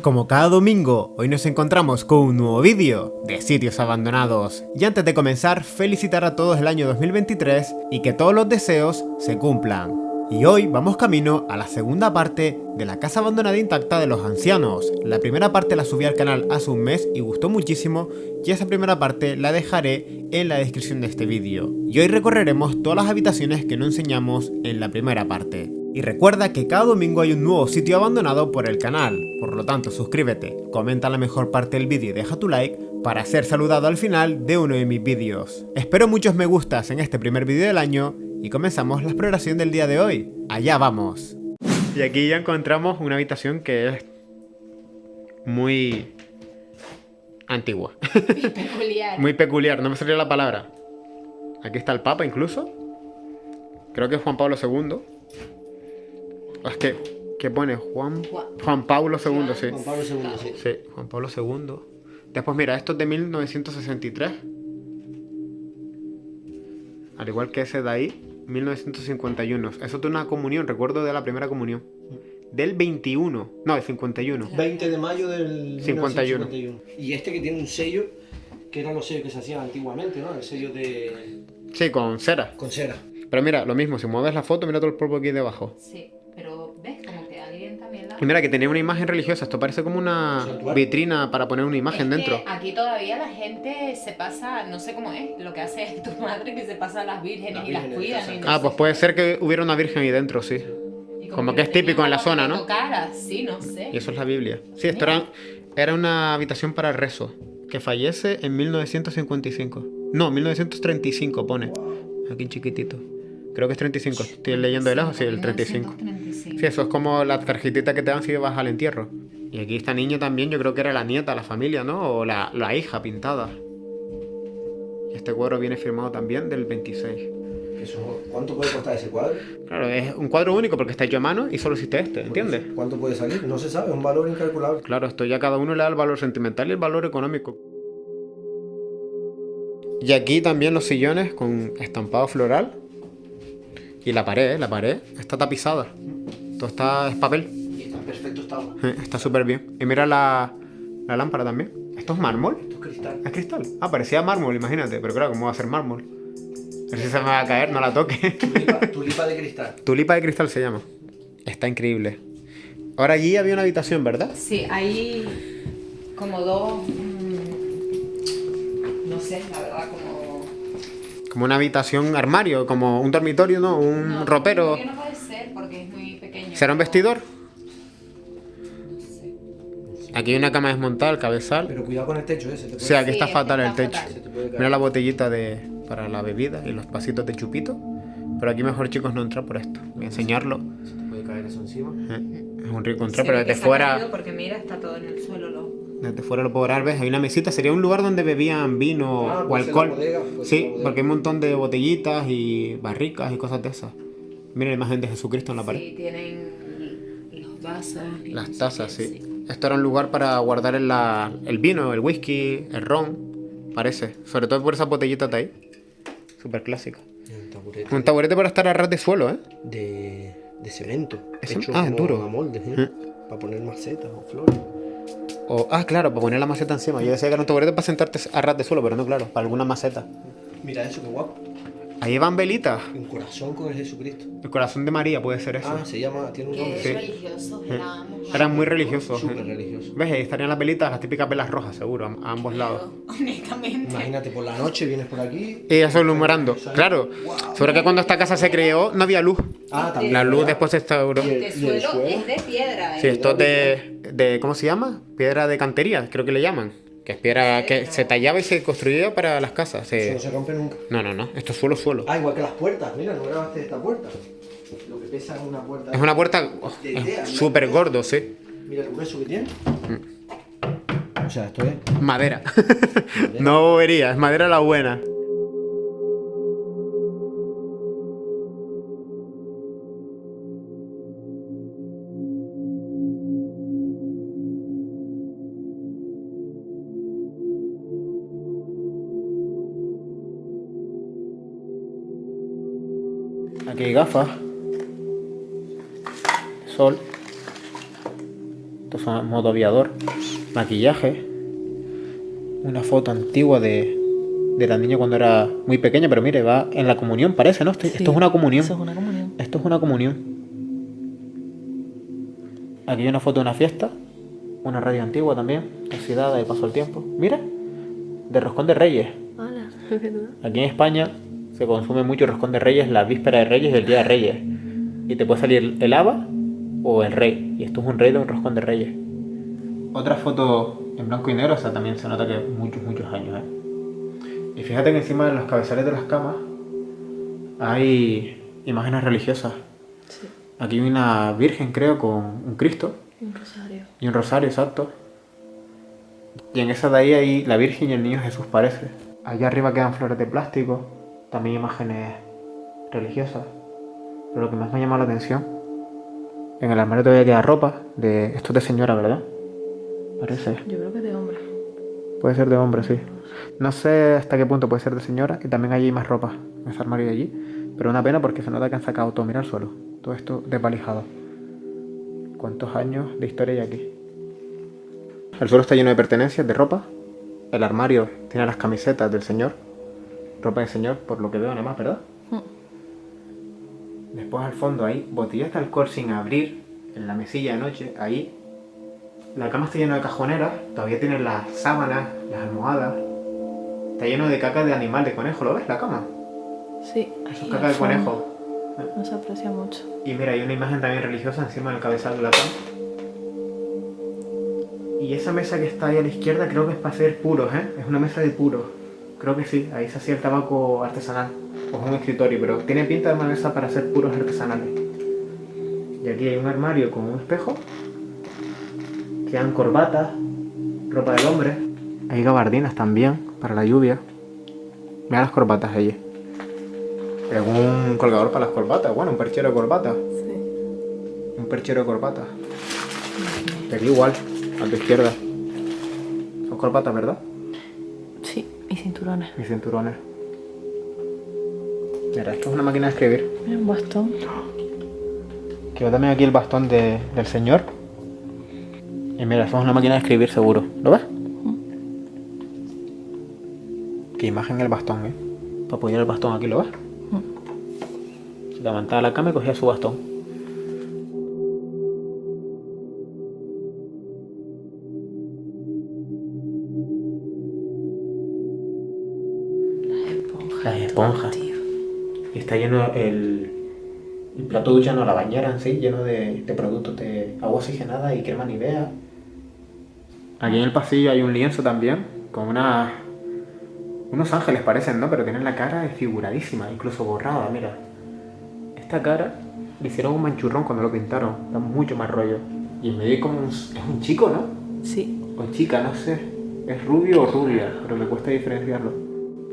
Como cada domingo, hoy nos encontramos con un nuevo vídeo de sitios abandonados. Y antes de comenzar, felicitar a todos el año 2023 y que todos los deseos se cumplan. Y hoy vamos camino a la segunda parte de la casa abandonada intacta de los ancianos. La primera parte la subí al canal hace un mes y gustó muchísimo, y esa primera parte la dejaré en la descripción de este vídeo. Y hoy recorreremos todas las habitaciones que no enseñamos en la primera parte. Y recuerda que cada domingo hay un nuevo sitio abandonado por el canal, por lo tanto suscríbete, comenta la mejor parte del vídeo y deja tu like para ser saludado al final de uno de mis vídeos. Espero muchos me gustas en este primer vídeo del año y comenzamos la exploración del día de hoy. ¡Allá vamos! Y aquí ya encontramos una habitación que es muy antigua. Muy peculiar. Muy peculiar, no me salía la palabra. Aquí está el Papa incluso. Creo que es Juan Pablo II. Es que, ¿qué pone? Juan Pablo II, sí. Juan Pablo II, sí. Sí, Juan Pablo II. Después mira, esto es de 1963. Al igual que ese de ahí, 1951. Eso es una comunión, recuerdo de la primera comunión. Del 21, no, del 51. 20 de mayo del 51. 1951. Y este que tiene un sello, que eran los sellos que se hacían antiguamente, ¿no? El sello de... Sí, con cera. con cera. Pero mira, lo mismo, si mueves la foto, mira todo el polvo aquí debajo. Sí, pero ves como que alguien también la... Y mira que tenía una imagen religiosa, esto parece como una vitrina para poner una imagen Es dentro. que aquí todavía la gente se pasa, no sé cómo es, lo que hace tu madre que se pasa a las vírgenes Las y las vírgenes, cuidan. exacto. Y no Ah, sé. pues puede ser que hubiera una virgen ahí dentro, sí. Y como que es tenía típico en la agua zona, que ¿no? tocara, sí, no sé. Y eso es la Biblia. Sí, esto era una habitación para el rezo, que fallece en 1955. No, 1935 pone. Aquí en chiquitito. Creo que es 35. Estoy leyendo de lejos, sí, el 35. 1935. Sí, eso es como la tarjetita que te dan si vas al entierro. Y aquí esta niña también, yo creo que era la nieta, la familia, ¿no? O la hija pintada. Y este cuadro viene firmado también del 26. ¿Cuánto puede costar ese cuadro? Claro, es un cuadro único porque está hecho a mano y solo existe este, ¿entiendes? ¿Cuánto puede salir? No se sabe, es un valor incalculable. Claro, esto ya cada uno le da el valor sentimental y el valor económico. Y aquí también los sillones con estampado floral. Y la pared está tapizada. Todo es papel. Y está en perfecto estado. Está súper bien. Y mira la lámpara también. ¿Esto es mármol? Esto es cristal. ¿Es cristal? Ah, parecía mármol, imagínate. Pero claro, ¿cómo va a ser mármol? A ver si se me va a caer, no la toque. Tulipa de cristal. Tulipa de cristal se llama. Está increíble. Ahora allí había una habitación, ¿verdad? Sí, hay como dos, no sé, la verdad, Como una habitación armario, como un dormitorio, ¿no? Un No, ropero. No puede ser porque es muy pequeño. ¿Será un vestidor? No sé. Aquí hay una cama desmontada, el cabezal. Pero cuidado con el techo ese. Te puede... Sí, aquí Sí, está este fatal el está techo. fatal. Se te puede caer. Mira la botellita para la bebida y los vasitos de chupito. Pero aquí mejor, chicos, no entrar por esto. Voy a enseñarlo. Se te puede caer eso encima. Es un riesgo entrar, Se pero ve que desde se ha fuera... caído porque mira, está todo en el suelo. Desde fuera lo puedo ver, ¿ves? Hay una mesita, sería un lugar donde bebían vino Ah, o puede ser alcohol. la bodega, puede ser Sí, la bodega. porque hay un montón de botellitas y barricas y cosas de esas. Mira la imagen de Jesucristo en la pared. Sí, tienen los vasos. y no Las sé tazas, qué, sí. Esto era un lugar para guardar el vino, el whisky, el ron, parece. Sobre todo por esas botellitas de ahí. Súper clásica. Un taburete. Un taburete para estar a ras de suelo, ¿eh? De cemento. ¿Eso? Hecho Ah, como duro. a molde, ¿eh? Mm. Para poner macetas o flores. Claro, para poner la maceta encima. Yo decía que era un taburete para sentarte a ras de suelo, pero no, claro, para alguna maceta. Mira eso, qué guapo. Ahí van velitas. Un corazón con el Jesucristo. El corazón de María puede ser eso. Ah, se llama, tiene un Que nombre. es Sí. religioso, éramos. Eran muy religiosos. Súper religioso. ¿Ves? Ahí estarían las velitas, las típicas velas rojas, seguro, a ambos lados. Honestamente. Imagínate, por la noche vienes por aquí. Y eso alumbrando. Claro. Wow. Sobre que cuando esta casa se creó no había luz. Ah, también. La luz ¿verdad? después se instauró. El ¿Y el suelo suelo? es de piedra. Sí, esto es de ¿cómo se llama? Piedra de cantería, creo que le llaman. Que es piedra que se tallaba y se construía para las casas. Eso no se rompe nunca. No. Esto es suelo. Ah, igual que las puertas. Mira, no grabaste esta puerta. Lo que pesa es una puerta. Es una puerta de idea, súper mira. gordo, sí. Mira el grueso que tiene. O sea, esto es. Madera. No bobería, es madera la buena. Aquí hay gafas. Sol. Estos son modo aviador. Maquillaje. Una foto antigua de la niña cuando era muy pequeña, pero mire, va en la comunión, parece, ¿no? Esto es una comunión. Eso es una comunión. Esto es una comunión. Aquí hay una foto de una fiesta. Una radio antigua también, oxidada y pasó el tiempo. Mira, de roscón de Reyes. Hola, es verdad. Aquí en España se consume mucho roscón de Reyes la víspera de Reyes y el día de Reyes. Y te puede salir el haba o el rey. Y esto es un rey de un roscón de Reyes. Otra foto en blanco y negro, o sea, también se nota que muchos años, Y fíjate que encima de los cabezales de las camas hay imágenes religiosas. Sí. Aquí hay una virgen, creo, con un Cristo. Un rosario. Y un rosario, exacto. Y en esa de ahí hay la Virgen y el Niño Jesús, parece. Allá arriba quedan flores de plástico, también imágenes religiosas. Pero lo que más me llama la atención, en el armario todavía queda ropa de... Esto es de señora, ¿verdad? Parece. Yo creo que de hombre. Puede ser de hombre, sí. No sé hasta qué punto puede ser de señora. Y también hay más ropa en ese armario de allí. Pero una pena porque se nota que han sacado todo. Mira el suelo. Todo esto desvalijado. ¿Cuántos años de historia hay aquí? El suelo está lleno de pertenencias, de ropa. El armario tiene las camisetas del señor. Ropa de señor, por lo que veo nada más, ¿verdad? Después al fondo hay botellas de alcohol sin abrir en la mesilla de noche, ahí. La cama está llena de cajoneras, todavía tiene las sábanas, las almohadas. Está lleno de caca de animal, de conejo, ¿lo ves? La cama. Sí. Eso es y caca al de fondo conejo. No se aprecia mucho. Y mira, hay una imagen también religiosa encima del cabezal de la cama. Y esa mesa que está ahí a la izquierda creo que es para hacer puros, Es una mesa de puros. Creo que sí, ahí se hacía el tabaco artesanal. O es un escritorio, pero tiene pinta de una mesa para hacer puros artesanales. Y aquí hay un armario con un espejo. Quedan corbatas, ropa del hombre. Hay gabardinas también para la lluvia. Mira las corbatas allí. Es un colgador para las corbatas, bueno, un perchero de corbatas. Sí. Un perchero de corbatas. Y aquí igual, a tu izquierda. Son corbatas, ¿verdad? Sí, y cinturones. Y cinturones. Mira, esto es una máquina de escribir. Mira, un bastón. Quiero también aquí el bastón del señor. Y mira, esto es una máquina de escribir seguro. ¿Lo ves? Qué imagen el bastón, Para apoyar el bastón aquí, ¿lo ves? Se levantaba la cama y cogía su bastón. Las esponjas. Tío. Y está lleno el plato de ducha, no, la bañera en sí, lleno de productos de agua oxigenada y crema Nivea. Aquí en el pasillo hay un lienzo también, con unos ángeles parecen, ¿no? Pero tienen la cara desfiguradísima, incluso borrada, mira. Esta cara le hicieron un manchurrón cuando lo pintaron, da mucho más rollo. Y en medio hay como es un chico, ¿no? Sí. O chica, no sé. Es rubio o rubia, pero me cuesta diferenciarlo.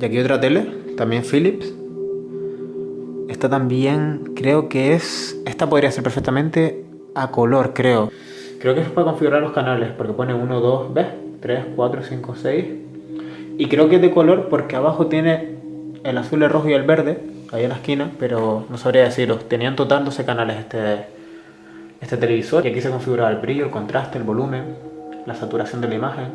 Y aquí otra tele, también Philips. Esta también creo que es... Esta podría ser perfectamente a color, creo. Creo que es para configurar los canales, porque pone 1, 2, ¿ves? 3, 4, 5, 6. Y creo que es de color porque abajo tiene el azul, el rojo y el verde, ahí en la esquina, pero no sabría deciros. Tenía en total 12 canales este televisor. Y aquí se configuraba el brillo, el contraste, el volumen, la saturación de la imagen.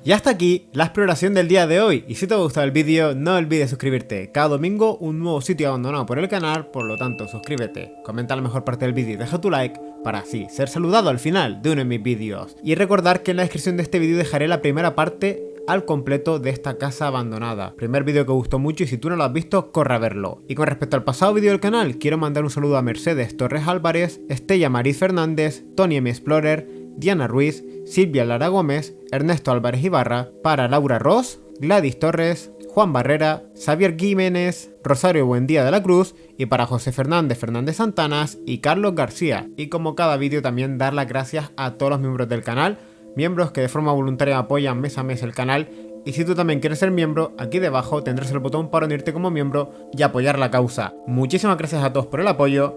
Y hasta aquí la exploración del día de hoy. Y si te ha gustado el vídeo, no olvides suscribirte. Cada domingo un nuevo sitio abandonado por el canal, por lo tanto suscríbete, comenta la mejor parte del vídeo y deja tu like para así ser saludado al final de uno de mis vídeos. Y recordar que en la descripción de este vídeo dejaré la primera parte al completo de esta casa abandonada. Primer vídeo que gustó mucho y si tú no lo has visto, corre a verlo. Y con respecto al pasado vídeo del canal, quiero mandar un saludo a Mercedes Torres Álvarez, Estella Maris Fernández, Tony M Explorer, Diana Ruiz, Silvia Lara Gómez, Ernesto Álvarez Ibarra, para Laura Ross, Gladys Torres, Juan Barrera, Xavier Jiménez, Rosario Buendía de la Cruz y para José Fernández Santanas y Carlos García. Y como cada vídeo también dar las gracias a todos los miembros del canal, miembros que de forma voluntaria apoyan mes a mes el canal. Y si tú también quieres ser miembro, aquí debajo tendrás el botón para unirte como miembro y apoyar la causa. Muchísimas gracias a todos por el apoyo.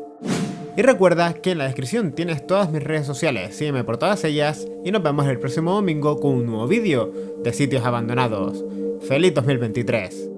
Y recuerda que en la descripción tienes todas mis redes sociales, sígueme por todas ellas y nos vemos el próximo domingo con un nuevo vídeo de sitios abandonados. ¡Feliz 2023!